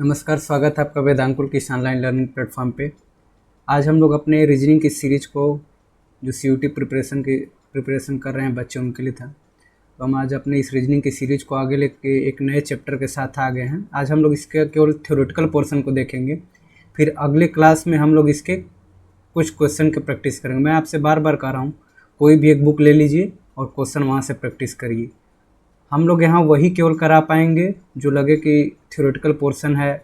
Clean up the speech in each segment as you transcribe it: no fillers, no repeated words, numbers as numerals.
नमस्कार, स्वागत है आपका वेदांकुल किस ऑनलाइन लर्निंग प्लेटफॉर्म पे। आज हम लोग अपने रीजनिंग की सीरीज को जो सीयूटी प्रिपरेशन कर रहे हैं बच्चे उनके लिए था। तो हम आज अपने इस रीजनिंग की सीरीज को आगे लेके एक नए चैप्टर के साथ आ गए हैं। आज हम लोग इसके केवल थ्योरेटिकल पोर्शन को देखेंगे, फिर अगले क्लास में हम लोग इसके कुछ क्वेश्चन की प्रैक्टिस करेंगे। मैं आपसे बार बार कह रहा हूँ, कोई भी एक बुक ले लीजिए और क्वेश्चन वहाँ से प्रैक्टिस करिए। हम लोग यहाँ वही केवल करा पाएंगे जो लगे कि थ्योरेटिकल पोर्शन है,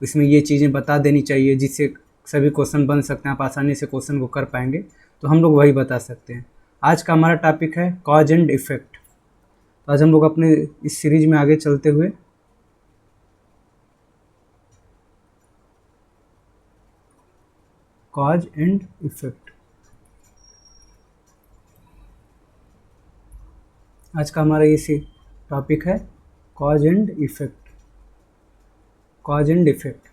इसमें ये चीज़ें बता देनी चाहिए जिससे सभी क्वेश्चन बन सकते हैं, आप आसानी से क्वेश्चन को कर पाएंगे, तो हम लोग वही बता सकते हैं। आज का हमारा टॉपिक है कॉज एंड इफेक्ट। तो आज हम लोग अपने इस सीरीज में आगे चलते हुए कॉज एंड इफेक्ट, आज का हमारा ये टॉपिक है cause and effect. Cause and effect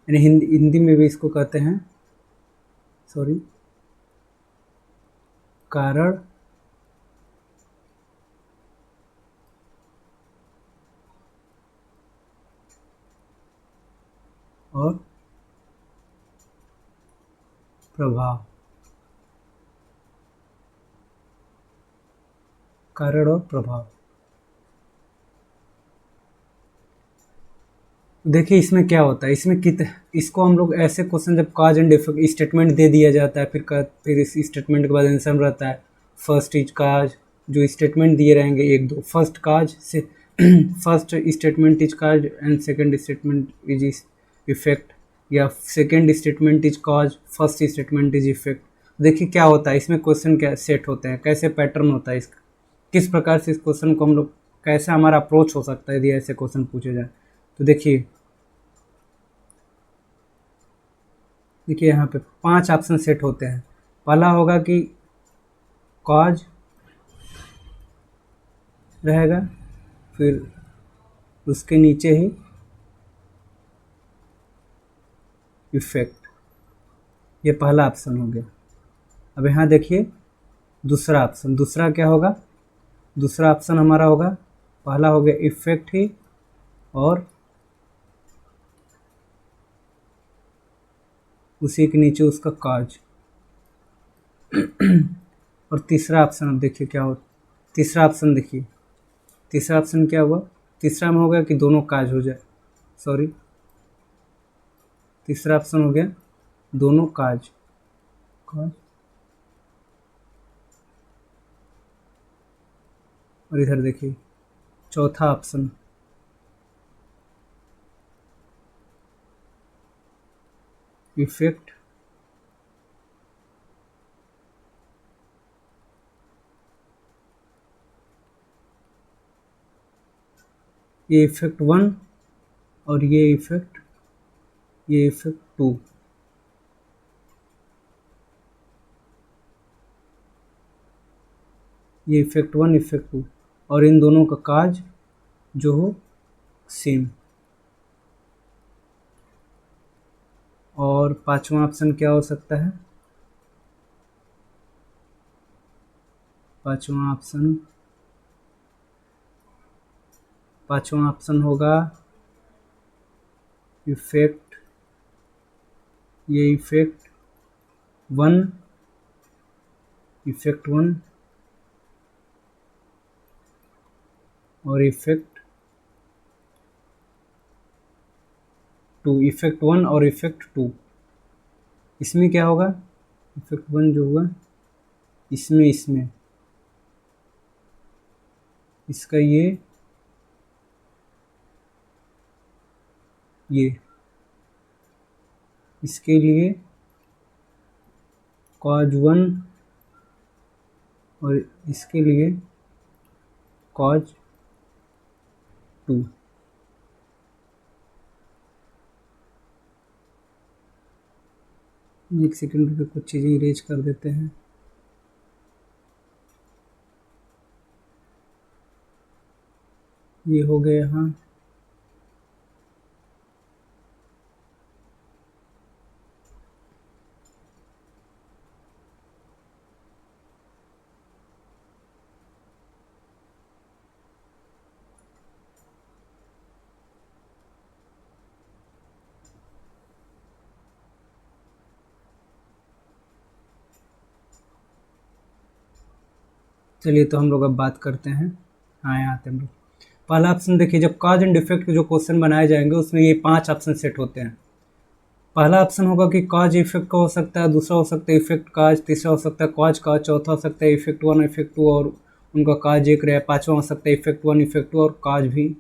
यानी हिंदी में भी इसको कहते हैं कारण और प्रभाव। कारण और प्रभाव। देखिए इसमें क्या होता है, इसको हम लोग ऐसे क्वेश्चन, जब कॉज एंड इफेक्ट स्टेटमेंट दे दिया जाता है, फिर इस स्टेटमेंट के बाद आंसर रहता है फर्स्ट इज काज। जो स्टेटमेंट दिए रहेंगे एक दो, फर्स्ट काज से first statement is cause and second statement is effect, या second statement is cause first statement is effect. देखिए क्या होता है इसमें, क्वेश्चन क्या सेट होते हैं, कैसे पैटर्न होता है इसका, किस प्रकार से इस क्वेश्चन को हम लोग, कैसे हमारा अप्रोच हो सकता है यदि ऐसे क्वेश्चन पूछे जाए। तो देखिए यहाँ पे 5 ऑप्शन सेट होते हैं। पहला होगा कि कॉज रहेगा, फिर उसके नीचे ही इफेक्ट, ये पहला ऑप्शन हो गया। अब यहाँ देखिए दूसरा ऑप्शन, दूसरा क्या होगा, दूसरा ऑप्शन हमारा होगा, पहला हो गया इफेक्ट ही और उसी के नीचे उसका कॉज। और तीसरा ऑप्शन अब देखिए क्या हो, तीसरा ऑप्शन देखिए, तीसरा ऑप्शन क्या हुआ, तीसरा में होगा कि दोनों काज हो जाए, तीसरा ऑप्शन हो गया दोनों काज। और इधर देखिए चौथा ऑप्शन इफेक्ट ये इफेक्ट 1 और ये इफेक्ट 2। ये इफेक्ट 1 इफेक्ट 2 और इन दोनों का काज जो हो सेम। और पांचवा ऑप्शन क्या हो सकता है, पांचवा ऑप्शन होगा इफेक्ट, ये इफेक्ट 1 और इफेक्ट 2, इफेक्ट 1 और इफेक्ट 2। इसमें क्या होगा, इफेक्ट 1 जो हुआ इसमें इसका ये इसके लिए कॉज 1 और इसके लिए कॉज 2। एक सेकंड पे कुछ चीज़ें इरेज कर देते हैं। ये हो गया यहाँ, चलिए तो हम लोग अब बात करते हैं। हाँ, यहाँ आते हैं हम लोग। पहला ऑप्शन देखिए, जब कॉज एंड इफेक्ट के जो क्वेश्चन बनाए जाएंगे उसमें ये 5 ऑप्शन सेट होते हैं। पहला ऑप्शन होगा कि कॉज इफेक्ट का हो सकता है, दूसरा हो सकता है इफेक्ट कॉज, तीसरा हो सकता है कॉज कॉज, चौथा हो सकता है इफेक्ट वन इफेक्ट टू और उनका कॉज एक रहे, पाँचवा हो सकता है इफेक्ट वन इफेक्ट टू और कॉज भी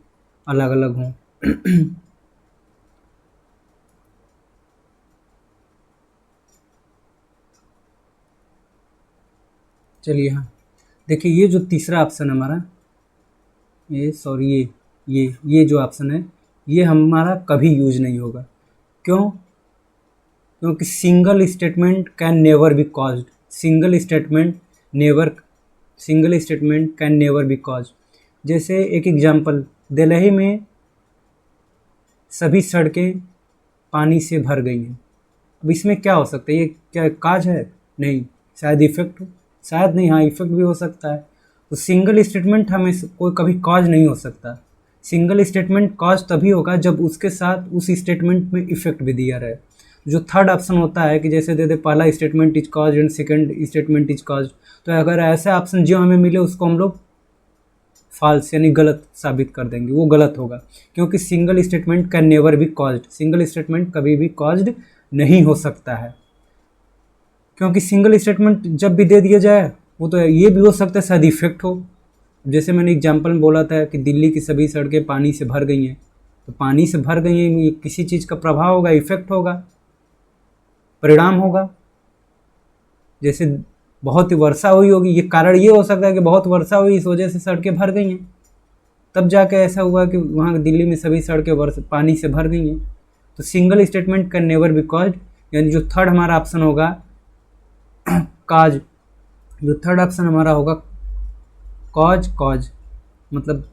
अलग अलग हों। चलिए, हाँ देखिए, ये जो तीसरा ऑप्शन हमारा, ये सॉरी ये जो ऑप्शन है, ये हमारा कभी यूज नहीं होगा। क्यों? क्योंकि single statement can never B caused. Never single statement can never be cause. जैसे एक एग्जांपल, दिल्ली में सभी सड़कें पानी से भर गई हैं। अब इसमें क्या हो सकता है? ये क्या काज है? नहीं। शायद इफेक्ट हो, शायद नहीं, हाँ इफेक्ट भी हो सकता है। तो सिंगल स्टेटमेंट हमें कोई कभी कॉज नहीं हो सकता। सिंगल स्टेटमेंट कॉज तभी होगा जब उसके साथ उस स्टेटमेंट में इफेक्ट भी दिया रहे। जो थर्ड ऑप्शन होता है कि जैसे दे दे पहला statement is cause and second statement is cause, तो अगर ऐसा ऑप्शन जो हमें मिले उसको हम लोग फॉल्स यानी गलत साबित कर देंगे, वो गलत होगा। क्योंकि single statement can never B caused, single statement कभी भी कॉज्ड नहीं हो सकता है। क्योंकि सिंगल स्टेटमेंट जब भी दे दिया जाए, वो तो ये भी हो सकता है शायद इफेक्ट हो। जैसे मैंने एग्जाम्पल में बोला था कि दिल्ली की सभी सड़कें पानी से भर गई हैं, तो पानी से भर गई हैं, ये किसी चीज़ का प्रभाव होगा, इफेक्ट होगा, परिणाम होगा। जैसे बहुत ही वर्षा हुई होगी, ये कारण ये हो सकता है कि बहुत वर्षा हुई, इस वजह से सड़कें भर गई हैं, तब जाके ऐसा हुआ कि वहाँ दिल्ली में सभी सड़कें पानी से भर गई हैं। तो single statement can never B caused, यानी जो थर्ड हमारा ऑप्शन होगा काज, जो थर्ड ऑप्शन हमारा होगा कॉज, मतलब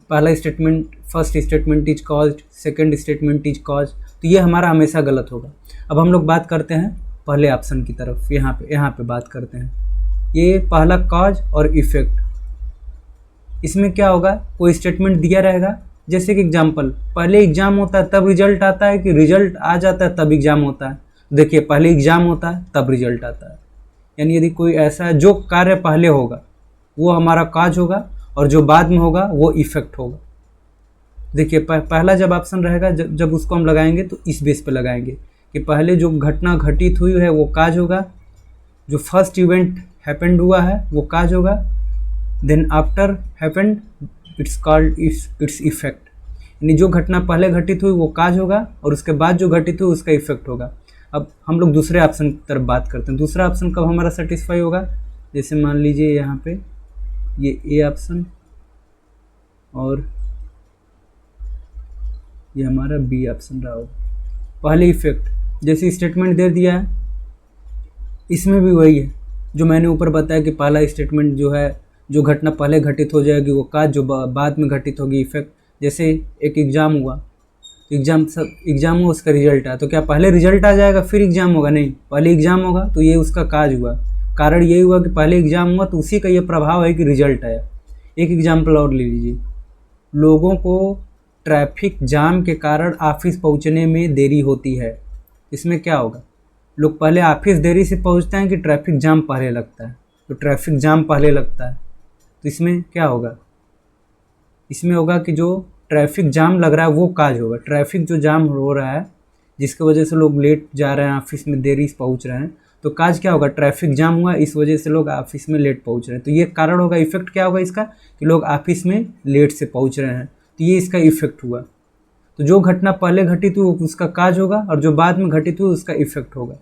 पहला statement first statement is caused, second statement is cause, तो ये हमारा हमेशा गलत होगा। अब हम लोग बात करते हैं पहले ऑप्शन की तरफ। यहाँ पे बात करते हैं, ये पहला कॉज और इफेक्ट। इसमें क्या होगा, कोई स्टेटमेंट दिया रहेगा, जैसे कि एग्जाम्पल, पहले एग्जाम होता है तब रिजल्ट आता है कि रिजल्ट आ जाता है तब एग्जाम होता है? देखिए, पहले एग्जाम होता है तब रिजल्ट आता है। यानी यदि कोई ऐसा जो कार्य पहले होगा वो हमारा काज होगा और जो बाद में होगा वो इफेक्ट होगा। देखिए, पहला जब ऑप्शन रहेगा, जब उसको हम लगाएंगे तो इस बेस पे लगाएंगे कि पहले जो घटना घटित हुई है वो काज होगा, जो फर्स्ट इवेंट हैपेंड हुआ है वो काज होगा, then after happened it's called its effect. यानी जो घटना पहले घटित हुई वो काज होगा और उसके बाद जो घटित हुई उसका इफेक्ट होगा। अब हम लोग दूसरे ऑप्शन की तरफ बात करते हैं। दूसरा ऑप्शन कब हमारा सेटिस्फाई होगा? जैसे मान लीजिए यहाँ पे ये ए ऑप्शन और ये हमारा बी ऑप्शन रहा हो। पहले इफेक्ट, जैसे स्टेटमेंट दे दिया है, इसमें भी वही है जो मैंने ऊपर बताया कि पहला स्टेटमेंट जो है, जो घटना पहले घटित हो जाएगी वो काज, जो बाद में घटित होगी इफेक्ट। जैसे एक एग्ज़ाम हुआ, एग्ज़ाम हुआ, उसका रिजल्ट आया, तो क्या पहले रिजल्ट आ जाएगा फिर एग्ज़ाम होगा? नहीं, पहले एग्ज़ाम होगा तो ये उसका काज हुआ। कारण यही हुआ कि पहले एग्ज़ाम हुआ तो उसी का ये प्रभाव है कि रिजल्ट आया। एक एग्जाम्पल और ले लीजिए, लोगों को ट्रैफिक जाम के कारण ऑफिस पहुंचने में देरी होती है। इसमें क्या होगा, लोग पहले ऑफिस देरी से पहुंचते हैं कि ट्रैफिक जाम पहले लगता है? तो ट्रैफिक जाम पहले लगता है, तो इसमें क्या होगा, इसमें होगा कि जो ट्रैफिक जाम लग रहा है वो काज होगा। ट्रैफिक जो जाम हो रहा है जिसकी वजह से लोग लेट जा रहे हैं, ऑफिस में देरी से पहुंच रहे हैं, तो काज क्या होगा, ट्रैफिक जाम हुआ, इस वजह से लोग ऑफिस में लेट पहुंच रहे हैं, तो ये कारण होगा। इफेक्ट क्या होगा इसका, कि लोग ऑफिस में लेट से पहुंच रहे हैं, तो ये इसका इफेक्ट हुआ। तो जो घटना पहले घटित हुई उसका काज होगा और जो बाद में घटित हुई उसका इफेक्ट होगा।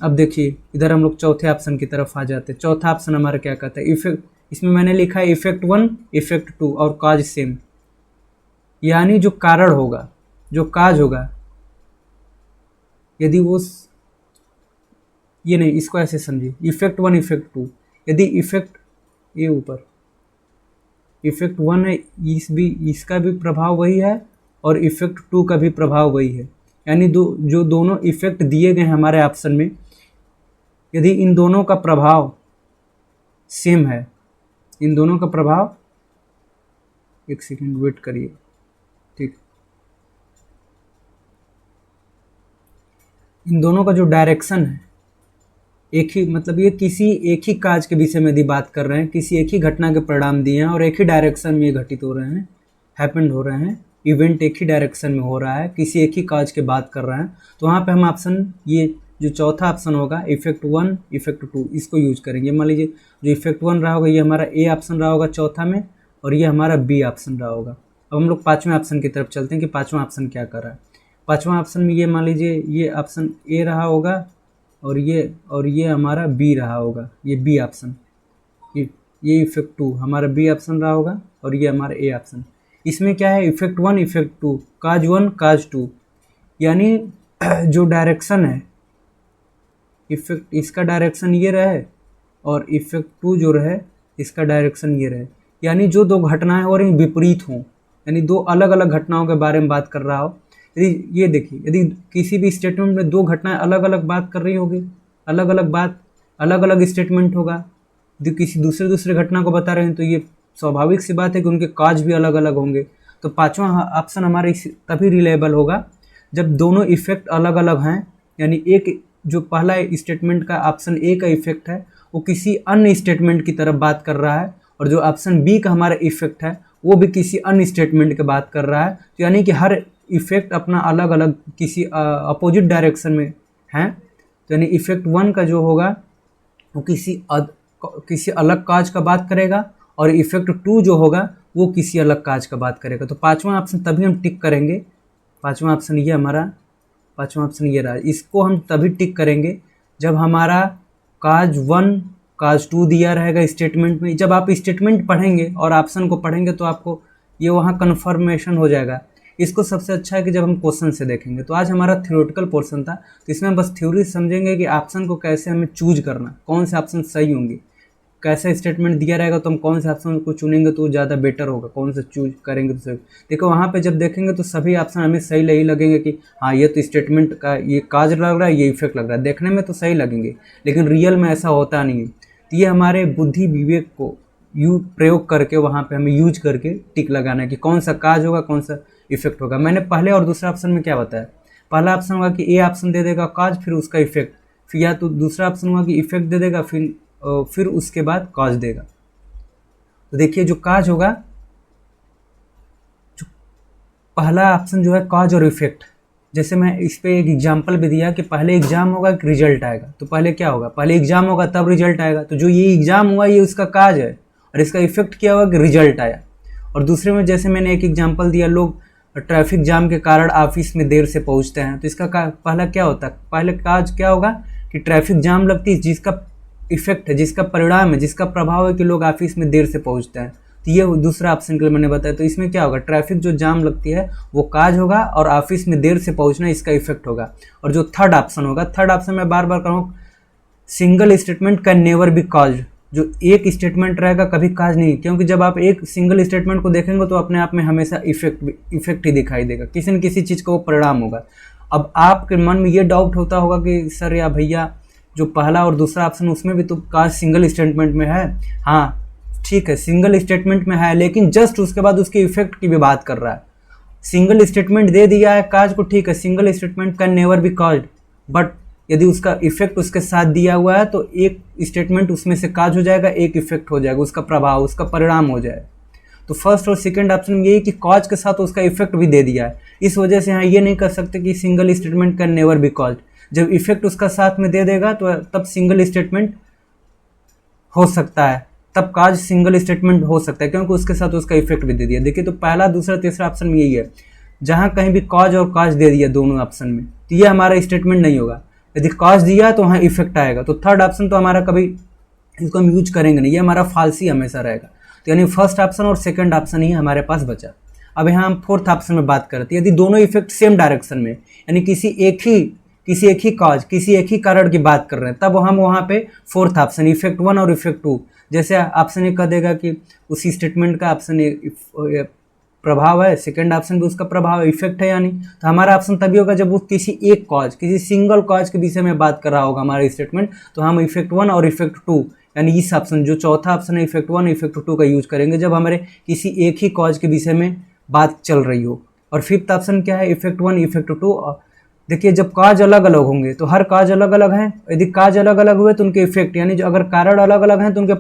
अब देखिए, इधर हम लोग चौथे ऑप्शन की तरफ आ जाते हैं। चौथा ऑप्शन हमारा क्या कहता है, इफेक्ट। इसमें मैंने लिखा है इफेक्ट वन इफेक्ट टू और काज सेम, यानी जो कारण होगा, जो काज होगा, यदि वो ये नहीं, इसको ऐसे समझिए, इफेक्ट वन इफेक्ट टू, यदि इफेक्ट ये ऊपर इफेक्ट वन है, इसका भी प्रभाव वही है और इफेक्ट टू का भी प्रभाव वही है, यानी जो दोनों इफेक्ट दिए गए हैं हमारे ऑप्शन में, यदि इन दोनों का प्रभाव सेम है, इन दोनों का प्रभाव, एक सेकेंड वेट करिए, ठीक, इन दोनों का जो डायरेक्शन है एक ही मतलब ये किसी एक ही काज के विषय में यदि बात कर रहे हैं, किसी एक ही घटना के परिणाम दिए हैं और एक ही डायरेक्शन में ये घटित हो रहे हैं, हैपेंड हो रहे हैं, इवेंट एक ही डायरेक्शन में हो रहा है, किसी एक ही काज की बात कर रहे हैं, तो वहाँ पे हम ऑप्शन ये जो चौथा ऑप्शन होगा इफेक्ट 1 इफेक्ट 2 इसको यूज करेंगे। मान लीजिए जो इफेक्ट 1 रहा होगा ये हमारा ए ऑप्शन रहा होगा चौथा में, और ये हमारा बी ऑप्शन रहा होगा। अब हम लोग पाँचवें ऑप्शन की तरफ चलते हैं कि पाँचवा ऑप्शन क्या कर रहा है। पाँचवा ऑप्शन में ये मान लीजिए ये ऑप्शन ए रहा होगा और ये हमारा बी रहा होगा, ये बी ऑप्शन, ये इफेक्ट 2 हमारा बी ऑप्शन रहा होगा और ये हमारा ए ऑप्शन। इसमें क्या है इफेक्ट 1 इफेक्ट 2 काज 1 काज 2, यानी जो डायरेक्शन है इफेक्ट इसका डायरेक्शन ये रहे और इफेक्ट 2 जो रहे इसका डायरेक्शन ये रहे, यानी जो दो घटनाएं और विपरीत हों, यानी दो अलग अलग घटनाओं के बारे में बात कर रहा हो। यदि ये देखिए यदि किसी भी स्टेटमेंट में दो घटनाएं अलग अलग बात कर रही होगी, अलग अलग बात अलग अलग स्टेटमेंट होगा, यदि किसी दूसरे घटना को बता रहे हैं तो ये स्वाभाविक सी बात है कि उनके काज भी अलग अलग होंगे। तो पांचवा ऑप्शन हमारे तभी रिलेबल होगा जब दोनों इफेक्ट अलग अलग हैं, यानी एक जो पहला स्टेटमेंट का ऑप्शन ए का इफेक्ट है वो किसी अन्य स्टेटमेंट की तरफ बात कर रहा है, और जो ऑप्शन बी का हमारा इफेक्ट है वो भी किसी अन्य स्टेटमेंट की बात कर रहा है। तो यानी कि हर इफेक्ट अपना अलग अलग किसी अपोजिट डायरेक्शन में है। तो यानी इफेक्ट 1 का जो होगा वो किसी अलग काज का बात करेगा और इफेक्ट 2 जो होगा वो किसी अलग काज का बात करेगा। तो पांचवा ऑप्शन तभी हम टिक करेंगे, पांचवा ऑप्शन ये हमारा पांचवा ऑप्शन ये रहा, इसको हम तभी टिक करेंगे जब हमारा काज 1 काज 2 दिया रहेगा स्टेटमेंट में। जब आप स्टेटमेंट पढ़ेंगे और ऑप्शन को पढ़ेंगे तो आपको ये वहाँ कन्फर्मेशन हो जाएगा। इसको सबसे अच्छा है कि जब हम क्वेश्चन से देखेंगे। तो आज हमारा थ्योरेटिकल पोर्शन था, तो इसमें हम बस थ्योरी समझेंगे कि ऑप्शन को कैसे हमें चूज करना, कौन से ऑप्शन सही होंगे, कैसा स्टेटमेंट दिया रहेगा तो हम कौन से ऑप्शन को चुनेंगे तो ज़्यादा बेटर होगा, कौन से चूज करेंगे तो सही। देखो वहाँ पे जब देखेंगे तो सभी ऑप्शन हमें सही नहीं लगेंगे कि हाँ ये तो स्टेटमेंट का ये काज लग रहा है, ये इफेक्ट लग रहा है, देखने में तो सही लगेंगे लेकिन रियल में ऐसा होता नहीं है। तो ये हमारे बुद्धि विवेक को प्रयोग करके वहाँ पे हमें यूज करके टिक लगाना है कि कौन सा काज होगा कौन सा इफेक्ट होगा। मैंने पहले और दूसरा ऑप्शन में क्या बताया, पहला ऑप्शन होगा कि ए ऑप्शन दे देगा काज फिर उसका इफेक्ट, फिर या तो दूसरा ऑप्शन होगा कि इफेक्ट दे देगा फिर उसके बाद काज देगा। तो देखिए जो काज होगा, जो पहला ऑप्शन जो है काज और इफेक्ट, जैसे मैं इस पे एक एग्जांपल भी दिया कि पहले एग्जाम होगा कि रिजल्ट आएगा, तो पहले क्या होगा, पहले एग्जाम होगा तब रिजल्ट आएगा। तो जो ये एग्जाम हुआ ये उसका काज है और इसका इफेक्ट क्या हुआ कि रिजल्ट आया। और दूसरे में जैसे मैंने एक एग्जांपल दिया, लोग ट्रैफिक जाम के कारण ऑफिस में देर से पहुंचते हैं, तो इसका पहला क्या होता है, पहले काज क्या होगा कि ट्रैफिक जाम लगती है, जिसका इफेक्ट है, जिसका परिणाम है, जिसका प्रभाव है कि लोग ऑफिस में देर से पहुंचते हैं। तो ये दूसरा ऑप्शन के लिए मैंने बताया। तो इसमें क्या होगा, ट्रैफिक जो जाम लगती है वो काज होगा और ऑफिस में देर से पहुंचना इसका इफेक्ट होगा। और जो थर्ड ऑप्शन होगा, थर्ड ऑप्शन में बार बार कहूँ, single statement can never be cause, जो एक स्टेटमेंट रहेगा कभी काज नहीं, क्योंकि जब आप एक सिंगल स्टेटमेंट को देखेंगे तो अपने आप में हमेशा इफेक्ट ही दिखाई देगा, किसी न किसी चीज़ का वो परिणाम होगा। अब आपके मन में ये डाउट होता होगा कि सर या भैया जो पहला और दूसरा ऑप्शन उसमें भी तो काज सिंगल स्टेटमेंट में है। हाँ ठीक है, सिंगल स्टेटमेंट में है, लेकिन जस्ट उसके बाद उसके इफेक्ट की भी बात कर रहा है। सिंगल स्टेटमेंट दे दिया है काज को, ठीक है, single statement can never be cause, but यदि उसका इफेक्ट उसके साथ दिया हुआ है तो एक स्टेटमेंट उसमें से काज हो जाएगा, एक इफेक्ट हो जाएगा, उसका प्रभाव उसका परिणाम हो जाएगा। तो फर्स्ट और सेकंड ऑप्शन में यही कि काज के साथ उसका इफेक्ट भी दे दिया है, इस वजह से यहाँ ये नहीं कर सकते कि single statement can never be cause. जब इफेक्ट उसका साथ में दे देगा तो तब सिंगल स्टेटमेंट हो सकता है, तब काज सिंगल स्टेटमेंट हो सकता है, क्योंकि उसके साथ उसका इफेक्ट भी दे दिया। देखिए तो पहला दूसरा तीसरा ऑप्शन में यही है, जहां कहीं भी काज और काज दे दिया दोनों ऑप्शन में तो ये हमारा स्टेटमेंट नहीं होगा। यदि काज दिया तो वहाँ इफेक्ट आएगा, तो थर्ड ऑप्शन तो हमारा कभी इसको हम यूज करेंगे नहीं, ये हमारा फाल्स ही हमेशा रहेगा। तो यानी फर्स्ट ऑप्शन और सेकंड ऑप्शन ही हमारे पास बचा। अब यहाँ हम फोर्थ ऑप्शन में बात करते हैं, यदि दोनों इफेक्ट सेम डायरेक्शन में, यानी किसी एक ही काज किसी एक ही कारण की बात कर रहे हैं, तब हम वहाँ पे फोर्थ ऑप्शन इफेक्ट 1 और इफेक्ट 2, जैसे ऑप्शन ए कह देगा कि उसी स्टेटमेंट का ऑप्शन ए प्रभाव है, सेकंड ऑप्शन भी उसका प्रभाव है, इफेक्ट है यानी। तो हमारा ऑप्शन तभी होगा जब वो किसी एक कॉज किसी सिंगल कॉज के विषय में बात कर रहा होगा हमारा स्टेटमेंट, तो हम इफेक्ट 1 और इफेक्ट 2 यानी इस ऑप्शन जो चौथा ऑप्शन है इफेक्ट 1 इफेक्ट 2 का यूज करेंगे जब हमारे किसी एक ही कॉज के विषय में बात चल रही हो। और फिफ्थ ऑप्शन क्या है, इफेक्ट 1 इफेक्ट 2 देखिए जब काज अलग अलग होंगे तो हर काज अलग अलग हैं, यदि काज अलग अलग हुए तो उनके इफेक्ट यानी जो अगर कारण अलग अलग हैं तो उनके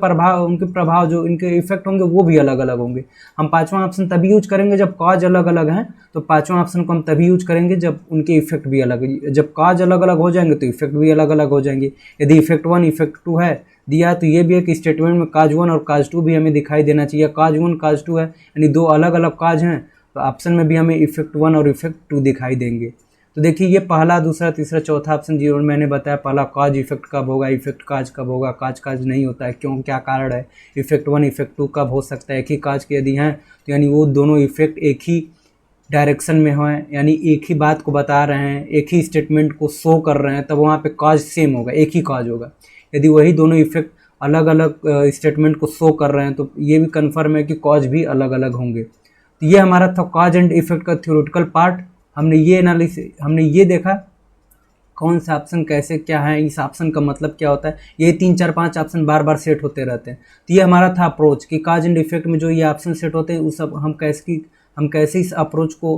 प्रभाव जो इनके इफेक्ट होंगे वो भी अलग अलग होंगे। हम पांचवा ऑप्शन तभी यूज करेंगे जब काज अलग अलग हैं, तो पांचवा ऑप्शन को हम तभी यूज करेंगे जब उनके इफेक्ट भी अलग, जब काज अलग अलग हो जाएंगे तो इफेक्ट भी अलग अलग हो जाएंगे। यदि इफेक्ट 1 इफेक्ट 2 है दिया तो ये भी है कि स्टेटमेंट में काज 1 और काज 2 भी हमें दिखाई देना चाहिए। काज 1 काज 2 है यानी दो अलग अलग काज हैं, तो ऑप्शन में भी हमें इफेक्ट 1 और इफेक्ट 2 दिखाई देंगे। तो देखिए ये पहला, दूसरा, तीसरा, चौथा ऑप्शन जो मैंने बताया, पहला काज इफेक्ट कब होगा, इफेक्ट काज कब होगा, काज काज नहीं होता है क्यों, क्या कारण है, इफेक्ट 1 इफेक्ट 2 कब हो सकता है, एक ही काज के यदि हैं तो यानी वो दोनों इफेक्ट एक ही डायरेक्शन में हैं, यानी एक ही बात को बता रहे हैं, एक ही स्टेटमेंट को शो कर रहे हैं, तब वहाँ पे काज सेम होगा, एक ही काज होगा। यदि वही दोनों इफेक्ट अलग अलग स्टेटमेंट को शो कर रहे हैं तो ये भी कन्फर्म है कि कॉज भी अलग अलग होंगे। तो ये हमारा था कॉज एंड इफेक्ट का थ्योरेटिकल पार्ट। हमने ये एनालिसिस, हमने ये देखा कौन सा ऑप्शन कैसे क्या है, इस ऑप्शन का मतलब क्या होता है, ये 3 4 5 ऑप्शन बार बार सेट होते रहते हैं। तो ये हमारा था अप्रोच कि काज एंड इफेक्ट में जो ये ऑप्शन सेट होते हैं उस सब हम कैसे इस अप्रोच को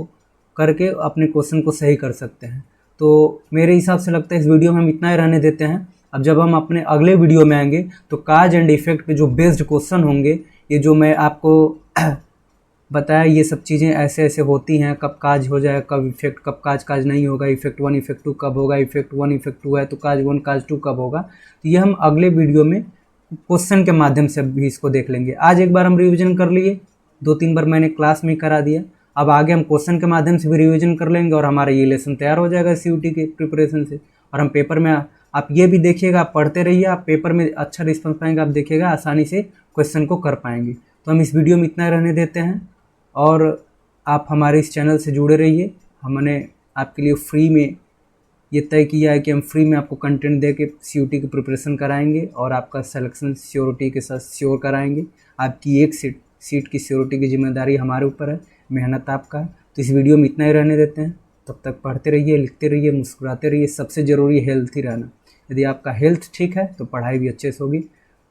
करके अपने क्वेश्चन को सही कर सकते हैं। तो मेरे हिसाब से लगता है इस वीडियो में हम इतना ही रहने देते हैं। अब जब हम अपने अगले वीडियो में आएंगे तो काज एंड इफेक्ट पे जो बेस्ड क्वेश्चन होंगे, ये जो मैं आपको बताया ये सब चीज़ें ऐसे ऐसे होती हैं, कब काज हो जाए, कब इफेक्ट, कब काज काज नहीं होगा, इफेक्ट 1 इफेक्ट 2 कब होगा, इफेक्ट 1 इफेक्ट 2 है तो काज 1 काज 2 कब होगा। तो ये हम अगले वीडियो में क्वेश्चन के माध्यम से भी इसको देख लेंगे। आज एक बार हम रिविजन कर लिए, 2-3 बार मैंने क्लास में करा दिया, अब आगे हम क्वेश्चन के माध्यम से भी रिविजन कर लेंगे और हमारा ये लेसन तैयार हो जाएगा CUT के प्रिपरेशन से। और हम पेपर में, आप ये भी देखिएगा, आप पढ़ते रहिए, आप पेपर में अच्छा रिस्पॉन्स पाएंगे, आप देखिएगा आसानी से क्वेश्चन को कर पाएंगे। तो हम इस वीडियो में इतना रहने देते हैं और आप हमारे इस चैनल से जुड़े रहिए। हमने आपके लिए फ्री में ये तय किया है कि हम फ्री में आपको कंटेंट दे के CUT की प्रिपरेशन कराएंगे और आपका सिलेक्शन श्योरिटी के साथ श्योर कराएंगे। आपकी एक सीट की श्योरिटी की जिम्मेदारी हमारे ऊपर है, मेहनत आपका है। तो इस वीडियो में इतना ही रहने देते हैं, तब तक पढ़ते रहिए, लिखते रहिए, मुस्कुराते रहिए। सबसे ज़रूरी हेल्थी रहना, यदि आपका हेल्थ ठीक है तो पढ़ाई भी अच्छे से होगी।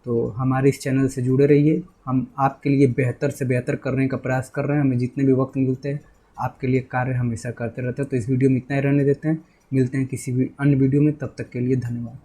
तो हमारे इस चैनल से जुड़े रहिए, हम आपके लिए बेहतर से बेहतर करने का प्रयास कर रहे हैं। हमें जितने भी वक्त मिलते हैं आपके लिए कार्य हमेशा करते रहते हैं। तो इस वीडियो में इतना ही रहने देते हैं, मिलते हैं किसी भी अन्य वीडियो में, तब तक के लिए धन्यवाद।